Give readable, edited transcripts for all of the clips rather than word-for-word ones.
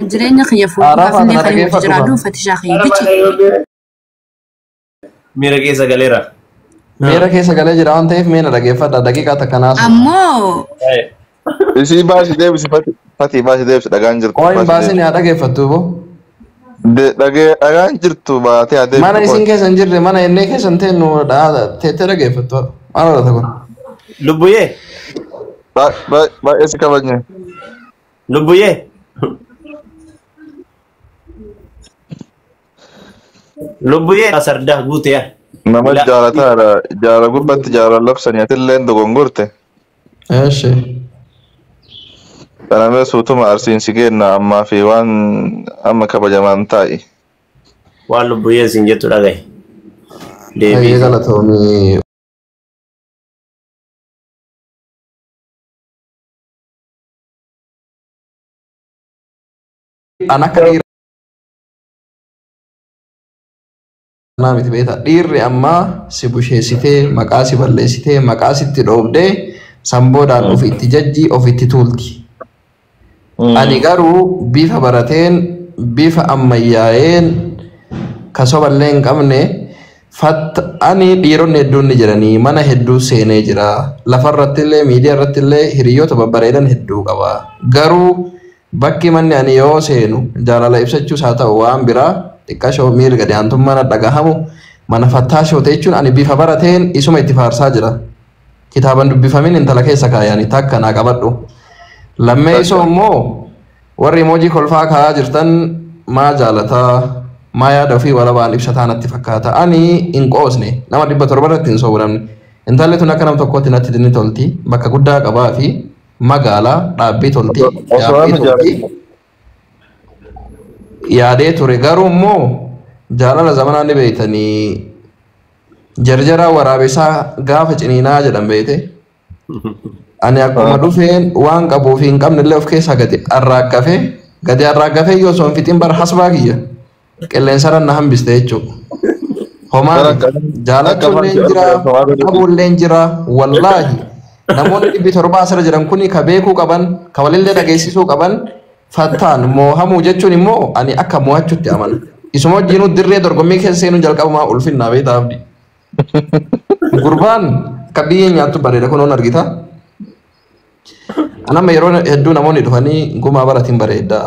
جرينا خيفوا فافني خيفوا تجرادو فتشاخي بيتي ميرا كيسا غاليرا ميرا كيسا غالي جرا أنت في مينا دقيقة دقيقة تكناس أمو isi baasi deebisi fati baasi deebisi dhagaan jirtu Oin baasini haa dhaggeeffattu boo dhagaan jirtu baatee adeemtu mana isin keessan jirre mana innee keessan teennu teettee dhaggeeffattu maal odhata kun Lubbuye baay'ee si kabajne Lubbuye Lubbuye asarda guuteya nama jaalataadha jaala gubbatti jaala labsanii atilleen dogongorte eeshi kanamee suutuma arsiinsi kenna ammaa fi waan amma kabajamaan taa'i waan Lubbuye isin jettu dhagaye deebii galatoomii an akka dhiiraa miti beektaa dhiirri ammaa si busheessitee maqaa si balleessitee maqaa sitti dhoobdee samboodhaan ofitti jajjii ofitti tuulti. Ani garuu bifa barateen bifa ammayyaa'een kasoballee hin qabne ani dhiironni hedduun ni jiranii mana hedduu seenee jira lafarratti illee miidiyaa irratti illee hiriyoota babbareedan hedduu qaba garuu bakki manni ani yoo seenu jaalala ibsachuus haa ta'u waan biraa xiqqashoo miira gadi aantummaan dhagahamu mana fattaashoo jechuun ani bifa barateen isuma itti faarsaa jira kitaaban dubbifamin intala keessa kaayanii takka naa qabadhu lammee isoo immoo warri emoojii kolfaa kaa'aa jirtan maa jaalataa maa yaada ofii walabaan ibsataa natti fakkaata ani hin qoosne nama 700 irratti hin soowuramne intalli tun akka nam tokkotti natti dinni tolti bakka guddaa qabaa fi magaalaa dhaabbii tolti yaadee ture garuu immoo jaalala zamanaa ni beeytanii jarjaraa waraabessaa gaafa ciniinaa jedhan beeyte ani akkuma dhufeen waan qabuuf hin qabne illee of keessaa gadi arraaggafee yoo soon fixin bar hasbaa kiyya qilleensarra na hambiste jechuudha. Homaan jaalachuullee jira qabuullee jira wallaahi namoonni 700 asirra jiran kuni ka beekuu qaban ka walillee dhageessisuu qaban fattaan moohamuu jechuun immoo ani akka moo'achuutti amana. Isuma wajjinuu dirree dorgommii keessa seenuun jalqabumaa ulfinnaa beektaa abdi. Gurbaan akka biyyee nyaattu bareeda kunuun argita. Anamma yeroo hedduu namoonni dhufanii gumaa baratiin bareeda.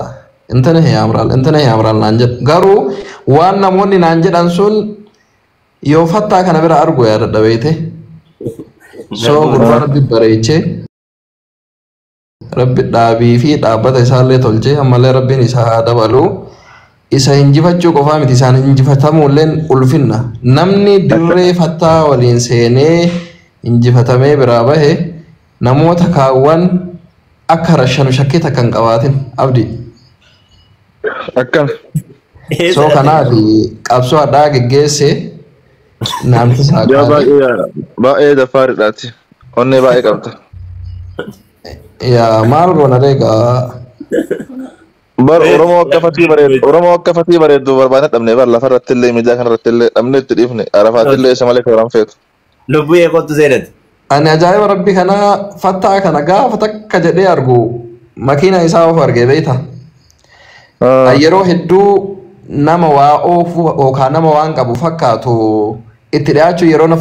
Intana yaamraal naan jedhu. Garuu waan namoonni naan jedhan sun yoo fattaa kana bira argu yaadadha beekte. So gurbaan rabbi bareechee rabbi dhaabii fi dhaabbata isaallee tolchee ammallee rabbiin isaa haa dabalu. Isa injifachuu qofaa miti isaan injifatamuulleen ulfinna. Namni dirree fattaa waliin seenee injifatamee biraa bahe namoota kaawwan akka rashanu shakkii takka hin qabaatin abdi. Akkam. So kanaaf qabsoo addaa geggeesse naamti isaa baay'ee dafaaridhaati. Onnee baay'ee qabda. Yaa maal goona reegaa. Bar Oromoo akka fatii bareeddu barbaadne dhabne bar lafarratti illee miidiyaa kanarratti illee dhabne itti dhiifne arafaatti illee isa malee kooraan feetu. Lubbuu kottu seenati. Ani ajaa'iba rabbi kana fattaa kana gaafa takka jedhee argu makiina isaa of argee beekta. Yeroo hedduu nama waa oofu yookaan nama waan qabu fakkaatu itti dhiyaachuu yeroo na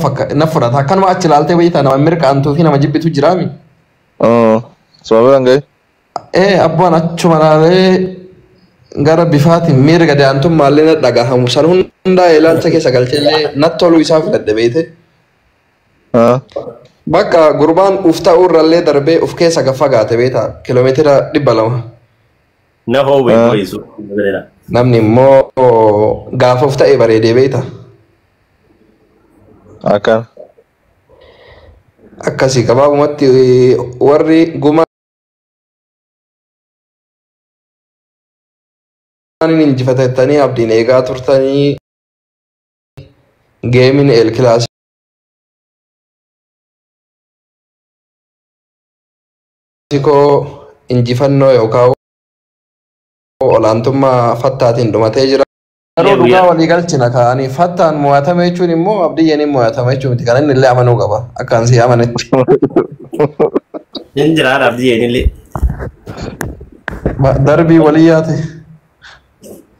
fudhata. Akkanuma achi ilaaltee beekta nama mirqaantuu fi nama jibbitu jiraami. Sababaan ga'e. Abbaan achuma laalee gara bifaatiin miira gadi aantummaallee na dhagahamu san hundaa ilaalcha keessa galcheellee natti toluu isaa filadhe beekte. Bakka gurbaan uf ta'uu irrallee darbee uf keessa gaffagaate beekta kiiloomeetira 200. Na hoowe boyisu. Namni immoo gaafa uf ta'ee bareedee beekta. Akkan. Akkasii gabaabumatti warri gumaa injifatatanii abdiin eegaa turtanii geemin el kilaasikoo injifannoo yookaan olaantummaa fattaatiin dhumatee jira. Yeroo dhugaa walii galchina kaa'anii fattaan mo'atame jechuun immoo abdiyyeen mo'atame jechuun miti kan inni illee amanuu qaba akkaan si amanetti. Injiraan abdiyyeen illee. Darbii walii yaate.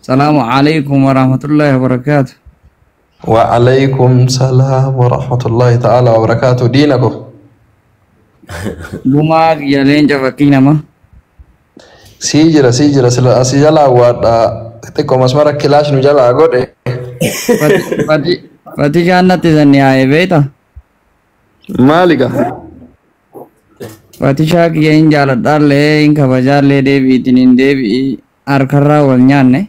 السلام عليكم ورحمة الله وبركاته. وعليكم السلام ورحمة الله تعالى وبركاته. دينكم Bumak ya lenja fakina ma. سيجرا سلا سيجلا ودا تكو مسمار كلاش نجلا غودي Fati jannati zanni aaye beeta. مالك Fati shaaki ya inja aladhalle in kabajalle deebi itinin deebi harkarraa wal nyaanne.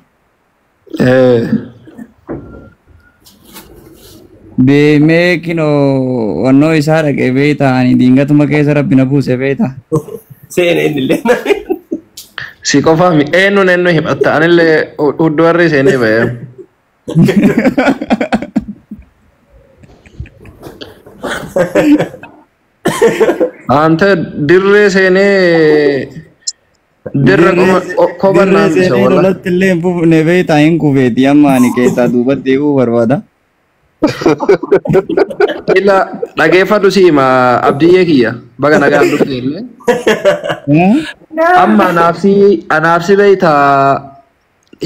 Deemee kinoo wannoo isaa dhaqee beeta ani diingatuma keessa rabbina buuse beeta. Seenee illee. si qofami eenyu hibatta anillee hudduu warri seenee ba'e ante dirree seenee dirra kophan naamisa walla Lolatti illee hin fufne beeta hin kufeeti amma ani keessaa duubatti eeguu barbaada. ila dhageeffadhu siima abdiyyee kiyya baga nagaan dhufte illee amma anaafsi beeyta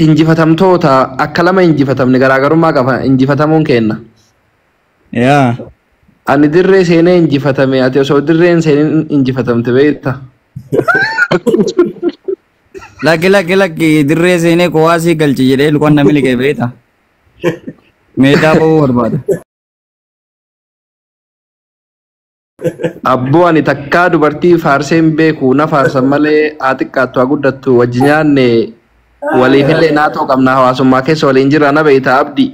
injifatamtoota akka lama injifatamne garaagarummaa qaba injifatamuun kenna. Yaa. Ani dirree seenee injifatame ati osoo dirreen seeneen injifatamte beeyta. Lakki dirree seenee kowaasii galchi jedhee luqan namni liqee beeta. Meedaa ba'uu barbaada. Abboo ani takkaa dubartii faarseen beeku na faarsan malee haa xiqqaattu haa guddattu wajji nyaanne waliifillee naatoo qabna hawaasummaa keessa waliin jirra na beeyta abdi.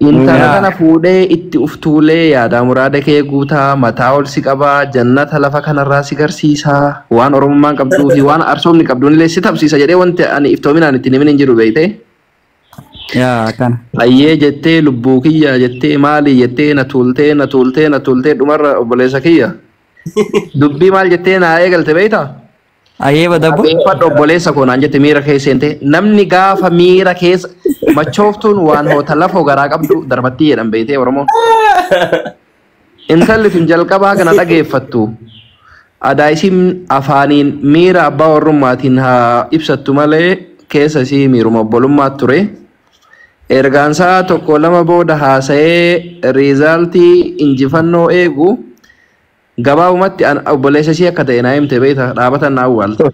Intala kana fuudhee itti uftuulee yaada muraada kee guutaa mataa ol si qabaa jannata lafa kanarraa si garsiisaa waan oromummaan qabduu fi waan arsoomni qabduun illee si tabsiisa jedhee wanti ani iftoominaan itti himin hin jiru beeyte. Yaa kana. Ayyee jettee lubbuu kiyya jettee maali jettee na tuultee dhumarra obboleessa kiyya. Dubbii maal jettee naa eegalte beeyta? Ayyee badabbo. Fadha obboleessa koo naan jette miira keessa seente namni gaafa miira keessa machooftuun waan hoota lafoo garaa qabdu darbattii jedhan beeytee Oromoon. Intalli tun jalqabaa kana dhageeffattu. Adaayisiin afaaniin miira abbaa warrummaatiin haa ibsattu malee keessa isii miiruma obbolummaa ture. Ergaansaa tokko lama booda haasa'ee riizaaltii injifannoo eegu gabaabumatti obboleessa ishee akka ta'e naa himte beeyta dhaabatan naa awwaalta.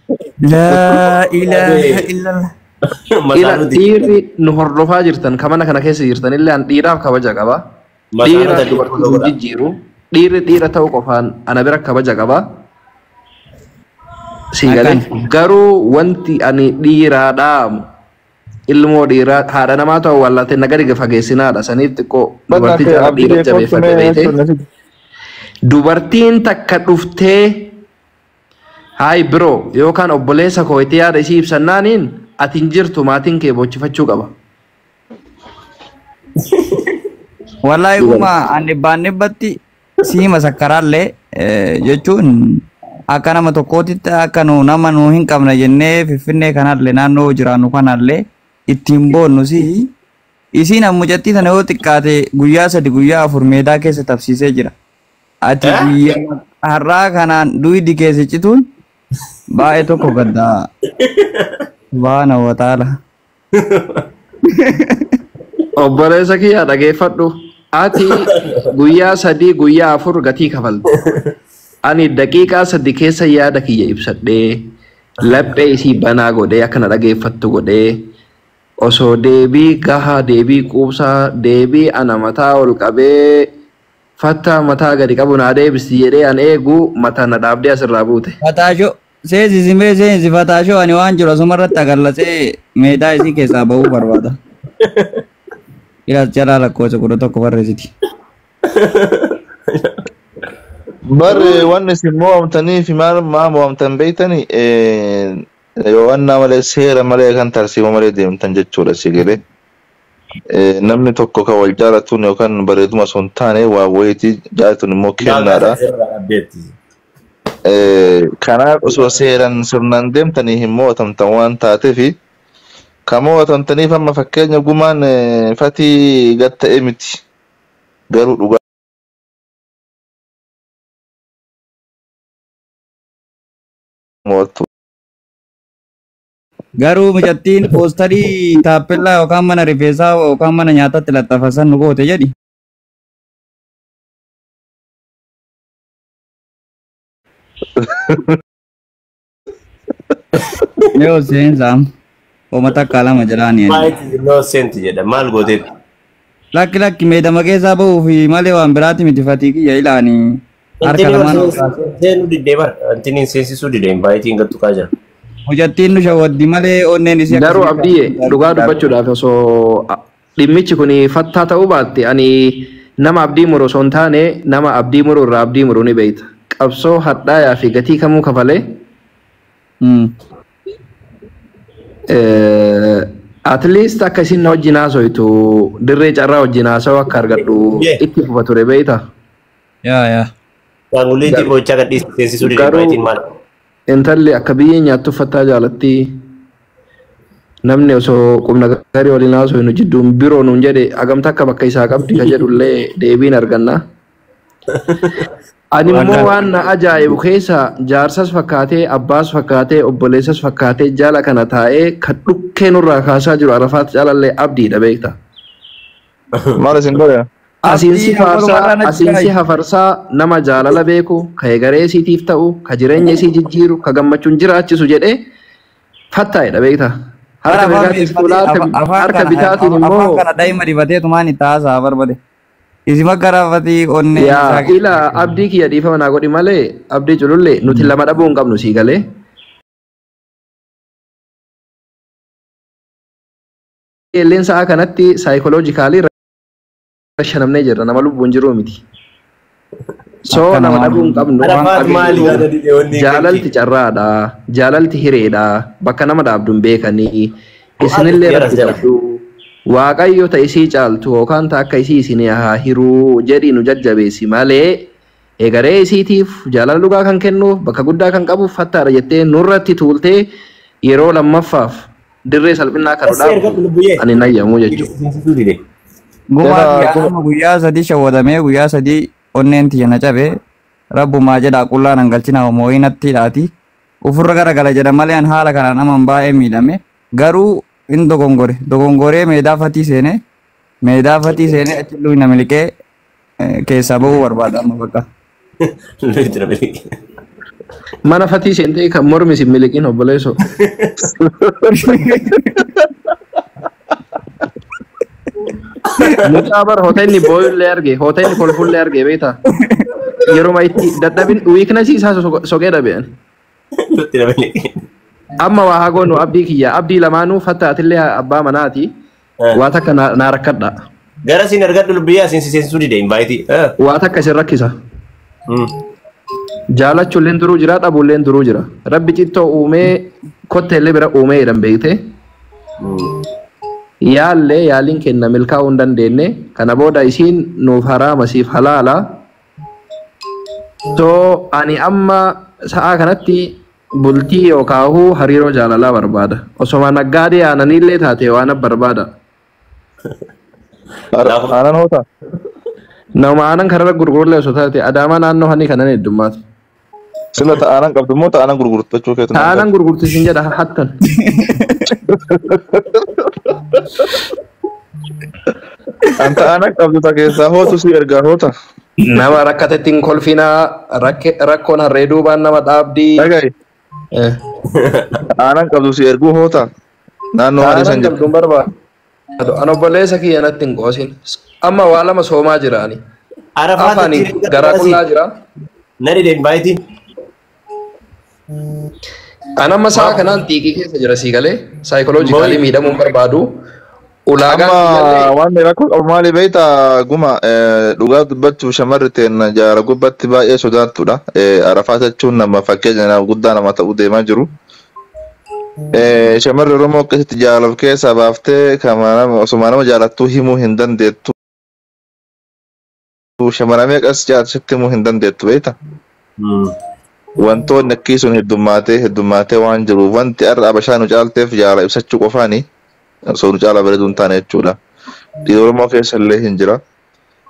Laa ilaaha illallah. Ila dhiirri nu hordofaa jirtan kamana kana keessa jirtan illee an dhiiraaf kabaja qaba. Dhiira dubartii jijjiiru dhiirri dhiira ta'uu qofaan ana bira kabaja qaba. Siigalee garuu wanti ani dhiiraa dhaamu ilmoo dhiiraa haadha namaa ta'u wallaatee nagadi fageessinaadha saniif xiqqoo dubartii jala dhiira jabeeffate beeyte. Dubartiin takka dhuftee haay biroo yookaan obboleessa koo itti yaada ishii ibsannaaniin ati hin jirtu maatiin kee bochifachuu qaba. Wallahi kuma ani baannibatti siima sakkaraallee jechuun akka nama tokkootitti akka nama nu hin qabne jennee Finfinnee kanallee naannoo jiraannu kanallee ittiin boonnu si isiin ammujattii sana yoo xiqqaate guyyaa 3 guyyaa 4 meedaa keessa tabsiisee jira. Ati guyyaa har'aa kanaan duwidi keessa cituun baay'ee tokko gaddaa baana wataala. Obboleessa kiyya dhageeffadhu ati guyyaa 3 guyyaa 4 gatii kafalta. Ani daqiiqaa 3 keessa yaada kiyya ibsadhee laphee isii banaa godhee akkana dhageeffattu godhee osoo deebii gahaa deebii quubsaa deebii ana mataa ol qabee fattaa mataa gadi qabu naa deebisi jedhee an eegu mataa na dhaabdee asirraa buute. Fataashoo seensi simee seensi fataashoo ani waan jiru asumarratti agarlasee meedaa isii keessaa bahuu barbaada. Ilaas jalaa lakkoofsa 11 barreessiti. Bare wanni isin mo'amtanii fi maal mo'amtan beeytanii yoo wannaa malee seera malee kan tarsiima malee deemtan jechuudha sigire. Namni tokko kan wal jaalatuun yookaan bareeduma osoo hin taane waa wayitii jaalatuun immoo kennaadha. Kanaaf osoo seeran sirnaan deemtanii hin mo'atamtan waan taateefi kan mo'atamtaniif amma fakkeenya gumaan fatii gad ta'e miti garuu dhugaa. Garuu mucattiin poostarii taappellaa yookaan mana rifeensaa yookaan mana nyaataatti laxxafasan nu goote jedhi. Yoo seensaam uummata akka lama jedhaan Maayitii noo seenti jedha maal gooteetti. lakki lakki meedama keessaa bahuu fi malee waan biraatti miti fatii kiyya ilaanii harka lamaan Seenuu diddee bara antiniin seensisuu diddee maayitiin gattukaa jira. hojjattiin nu shawwaddi malee onneen isii Garuu abdii dhugaa dubbachuudhaaf osoo dhimmichi kun fattaa ta'uu baatte ani nama abdii muru osoo hin taane nama abdii muru irraa abdii muru ni beekta. Qabsoo hadhaayaa fi gatii kamuu kafalee at least akka isin na wajjin haasoitu dirree carraa wajjin haasa'u akka argadhu itti fufa ture beekta. yaa Waanguliitii bochaa gadhiis seensisuu diddee maayitiin maal? Intalli akka biyyee nyaattu uffataa jaalatti namni osoo qubna gaarii waliin haasoo hin jidduun biroo nuun jedhe hagamta akka bakka isaa qabdi ka jedhullee deebiin arganna. Ani immoo waan na ajaa'ibu keessa jaarsas fakkaatee abbaas fakkaatee obboleessas fakkaatee jaala kana taa'ee kan dhukkee nurraa kaasaa jiru Arafaat caalallee abdiidha beekta. Maal isin godhe? Asiinsi hafarsaa nama jaalala beeku ka egaree isiitiif ta'u ka jireenya isii jijjiiru ka gammachuun jiraachisu jedhee fattaa'edha beekta. Harka bitaatiin immoo afaan kana daa'ima dibateetu maan itti haasaa barbade. Isima garaafatii onnee yaa ila abdii kiyya dhiifama naa godhi malee abdii culullee nuti lama dhabuu hin qabnu sii galee. Qilleensa sa'a kanatti saayikoloojikaalii rashanamnee jirra nama lubbuun jiru miti. So nama dhabuu hin qabnu jaalalti carraadha jaalalti hireedha bakka nama dhaabdu hin beekanii isinillee rakkifadhu. Waaqayyo ta isii caaltu yookaan ta akka isii isin haa hiruu jedhii nu jajjabeessi malee egaree isiitiif jaalala dhugaa kan kennuuf bakka guddaa kan qabuuf fattaadha jettee nurratti tuultee yeroo lammaffaaf dirree salphinaa kan dhaabu ani nayyamu jechuudha. Guyyaa sadii shawwadamee guyyaa sadii onneen tiyya na cabee rabbumaa jedhaa qullaan hangalchina moo'inatti hidhaati. Ufurra garagala jedha malee an haala kanaan aman baay'ee miidhame garuu in dogongoree meedaa fatii seene achi luina miliqee keessaa bahuu barbaada amma bakka. Mana fatii seentee kan mormi sin miliqin obboleesso. Mucaa bara hoteelli booyullee arge hoteelli kolfullee arge beektaa yeroo itti dadhabin wiiknasii isaa sogee dhabean. Amma waa haa goonu abdii kiyya abdii lamaanuu fattaatillee abbaa manaati waa takka naa rakkadha. Gara siin argadhu lubbiyyaa siin seensisuu dide invaayitii. Waa takka isin rakkisa. Jaalachuulleen duruu jira dhabuulleen duruu jira. Rabbi cittoo uumee kotteellee bira uumee jedhan beekte. Yaallee yaaliin kenna milkaa'uu hin dandeenye kana booda isiin nuuf haraama siif halaala. So ani amma sa'a kanatti bultii yookaan hariiroo jaalalaa barbaada. Osoma naggaadee aananillee taate waan barbaada. Aanan hoota? Nama aanan karara gurgurlee osoo taate adaamaa naannoo hani kanan heddummaatu. Sila ta'aanan qabdu moo ta'aanan gurgurtachuu keetu? Ta'aanan gurgurtisin jedha hattan. An ta'aanan qabdu ta keessaa hootu si ergaa hoota? Nama rakkatettiin kolfinaa rakkoon harree duubaan nama dhaabdii. Dhaga'i. Aanan qabdu si erguu hoota? Naannoo haala san jedhu. Aanan barbaadu. An obboleessa kiyya natti hin qoosin. Amma waa lama soomaa jiraani. Afaanii garaa qullaa jira. Nani de invaayitiin. An amma sa'a kanaan xiiqii keessa jira sii galee saayikoloojikaalii miidhamuun barbaadu. Amma waan rakkoo qabu maali beektaa guma dhugaa dubbachuuf shamarri teen jaara gubbatti baay'ee sodaattudha. Arafaa jechuun nama fakkeenya guddaa nama ta'uu deemaa jiru. Shamarri Oromoo akkasitti jaalala keessaa baaftee osuma nama jaalattuu himuu hin dandeettu. Shamara meeqas jaalasitti himuu hin dandeettu beektaa? Wantoonni akkii sun heddummaatee waan jiruuf wanti har'a Abashaa nu caalteef jaala ibsachuu qofaani. So nu caala bareedu hin taane jechuudha. Dhiira Oromoo keessa illee hin jira.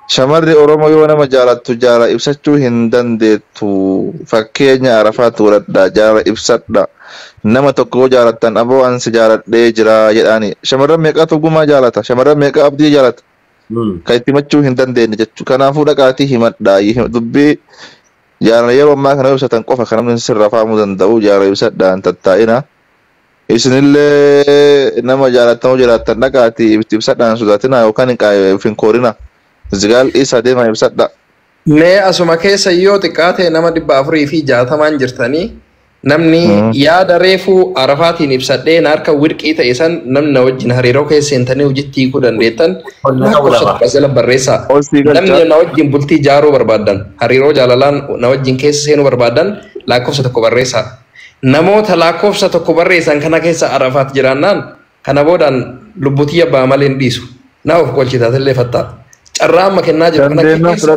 shamarri Oromoo yoo nama jaalattu jaala ibsachuu hin dandeettu. Fakkeenya Arafaa tuuladha jaala ibsadha. Nama tokko jaalattan aboo ansi jaaladhee jira jedhaani. Shamarran meeqatu gumaa jaalata? Shamarran meeqa abdii jaalata? Kan itti himachuu hin dandeenye jechuudha. Kanaafuu dhaqaatii himadhaa. Dubbii jaala yeroo ammaa kana ibsatan qofa kan namni sirraa fahamuu danda'u jaala ibsadhaan tattaa'ina. Isinillee nama jaalattamu jiraattan dhaqaatii ibsadhaan sodaatina yookaan hin koorina. Zigaal isa deemaa ibsadha. Mee asuma keessa yoo xiqqaate nama 460 jirtanii namni yaada reefuu Arafaatiin ibsadhee harka wirqii ta'e san namni na wajjin hariiroo keessa seentanii hojiitti hiikuu dandeettan lakkoofsa barreessaa. Namni na wajjin bultii jaaruu barbaadan hariiroo jaalalaan na wajjin keessa seenuu barbaadan lakkoofsa tokko barreessaa. Namoota lakkoofsa tokko barreessan kana keessa Arafaat jiraannaan kana boodaan lubbutii abbaa malee hin dhiisu. Naa of qolchitaatillee fattaa. Carraa amma kennaa jiru kana keessa